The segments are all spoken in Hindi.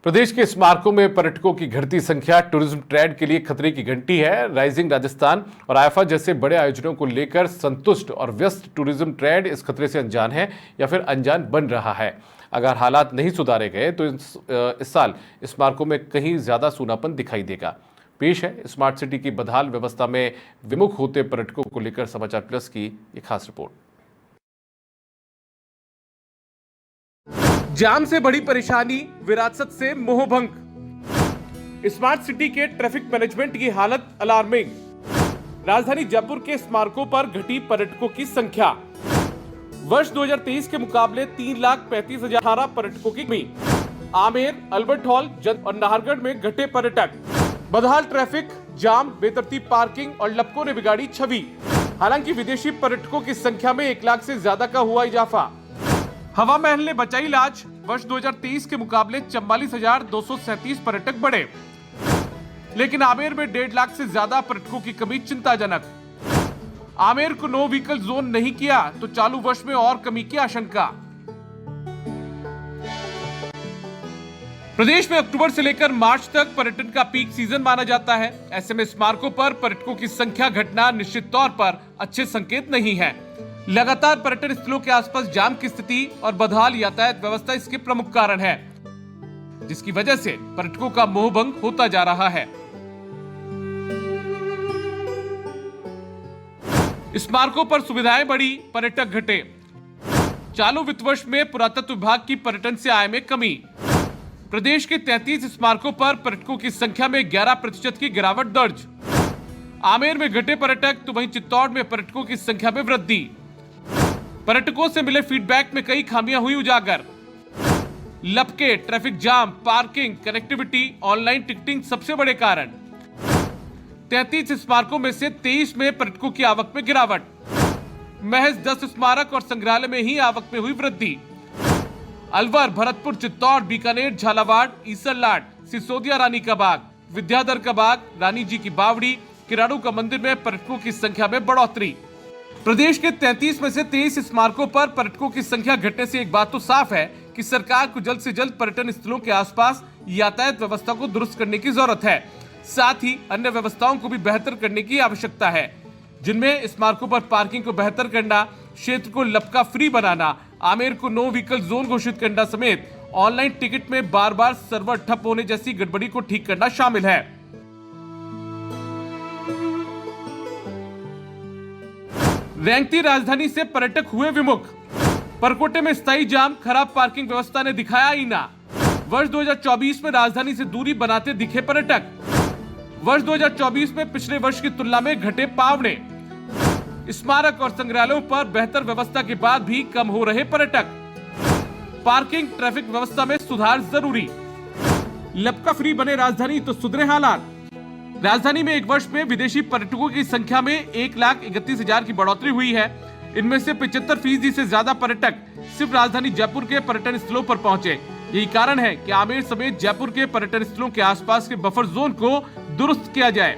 प्रदेश के स्मारकों में पर्यटकों की घटती संख्या टूरिज्म ट्रेंड के लिए खतरे की घंटी है। राइजिंग राजस्थान और आईफा जैसे बड़े आयोजनों को लेकर संतुष्ट और व्यस्त टूरिज्म ट्रेंड इस खतरे से अनजान है या फिर अनजान बन रहा है। अगर हालात नहीं सुधारे गए तो इस साल स्मारकों में कहीं ज्यादा सूनापन दिखाई देगा। पेश है स्मार्ट सिटी की बदहाल व्यवस्था में विमुख होते पर्यटकों को लेकर समाचार प्लस की एक खास रिपोर्ट। जाम से बड़ी परेशानी, विरासत से मोहभंग। स्मार्ट सिटी के ट्रैफिक मैनेजमेंट की हालत अलार्मिंग। राजधानी जयपुर के स्मारकों पर घटी पर्यटकों की संख्या। वर्ष 2023 के मुकाबले 3,35,018 पर्यटकों की कमी। आमेर, अल्बर्ट हॉल, जंत और नाहरगढ़ में घटे पर्यटक। बदहाल ट्रैफिक, जाम, बेतरतीब पार्किंग और लपकों ने बिगाड़ी छवि। हालांकि विदेशी पर्यटकों की संख्या में 1 लाख से ज्यादा का हुआ इजाफा। हवा महल ने बचाई लाज। वर्ष 2023 के मुकाबले 44,237 पर्यटक बढ़े, लेकिन आमेर में 1.5 लाख से ज्यादा पर्यटकों की कमी चिंताजनक। आमेर को नो व्हीकल जोन नहीं किया तो चालू वर्ष में और कमी की आशंका। प्रदेश में अक्टूबर से लेकर मार्च तक पर्यटन का पीक सीजन माना जाता है। ऐसे में स्मारकों पर पर्यटकों की संख्या घटना निश्चित तौर पर अच्छे संकेत नहीं है। लगातार पर्यटन स्थलों के आसपास जाम की स्थिति और बदहाल यातायात व्यवस्था इसके प्रमुख कारण है, जिसकी वजह से पर्यटकों का मोहभंग होता जा रहा है। स्मारकों पर सुविधाएं बढ़ी, पर्यटक घटे। चालू वित्त वर्ष में पुरातत्व विभाग की पर्यटन से आय में कमी। प्रदेश के 33 स्मारकों पर पर्यटकों की संख्या में 11% की गिरावट दर्ज। आमेर में घटे पर्यटक तो वहीं चित्तौड़ में पर्यटकों की संख्या में वृद्धि। पर्यटकों से मिले फीडबैक में कई खामियां हुई उजागर। लपके, traffic jam, parking, connectivity, online ticketing सबसे बड़े कारण। 33 स्मारकों में से 23 में पर्यटकों की आवक में गिरावट। महज 10 स्मारक और संग्रहालय में ही आवक में हुई वृद्धि। अलवर, भरतपुर, चित्तौड़, बीकानेर, झालावाड़, ईसरलाट, सिसोदिया रानी का बाग, विद्याधर का बाग, रानी जी की बावड़ी, किराड़ू का मंदिर में पर्यटकों की संख्या में बढ़ोतरी। प्रदेश के 33 में से 23 स्मारकों पर पर्यटकों की संख्या घटने से एक बात तो साफ है कि सरकार को जल्द से जल्द पर्यटन स्थलों के आसपास यातायात व्यवस्था को दुरुस्त करने की जरूरत है। साथ ही अन्य व्यवस्थाओं को भी बेहतर करने की आवश्यकता है, जिनमें स्मारकों पर पार्किंग को बेहतर करना, क्षेत्र को लपका फ्री बनाना, आमेर को नो व्हीकल जोन घोषित करना समेत ऑनलाइन टिकट में बार बार सर्वर ठप होने जैसी गड़बड़ी को ठीक करना शामिल है। रेंगती राजधानी से पर्यटक हुए विमुख। परकोटे में स्थायी जाम, खराब पार्किंग व्यवस्था ने दिखाया आईना। वर्ष 2024 में राजधानी से दूरी बनाते दिखे पर्यटक। वर्ष 2024 में पिछले वर्ष की तुलना में घटे पावड़े। स्मारक और संग्रहालयों पर बेहतर व्यवस्था के बाद भी कम हो रहे पर्यटक। पार्किंग, ट्रैफिक व्यवस्था में सुधार जरूरी। लपका फ्री बने राजधानी तो सुधरे हालात। राजधानी में एक वर्ष में विदेशी पर्यटकों की संख्या में 1,31,000 की बढ़ोतरी हुई है। इनमें से 75% से ज्यादा पर्यटक सिर्फ राजधानी जयपुर के पर्यटन स्थलों पर पहुंचे। यही कारण है कि आमेर समेत जयपुर के पर्यटन स्थलों के आसपास के बफर जोन को दुरुस्त किया जाए।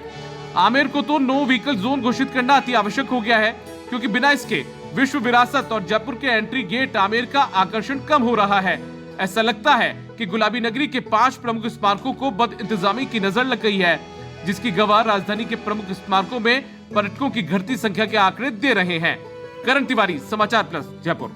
आमेर को तो नो व्हीकल जोन घोषित करना अति आवश्यक हो गया है, क्योंकि बिना इसके विश्व विरासत और जयपुर के एंट्री गेट आमेर का आकर्षण कम हो रहा है। ऐसा लगता है कि गुलाबी नगरी के 5 प्रमुख स्मारकों को बद इंतजामी की नजर लग गई है, जिसकी गवाह राजधानी के प्रमुख स्मारकों में पर्यटकों की घटती संख्या के आंकड़े दे रहे हैं। करण तिवारी, समाचार प्लस, जयपुर।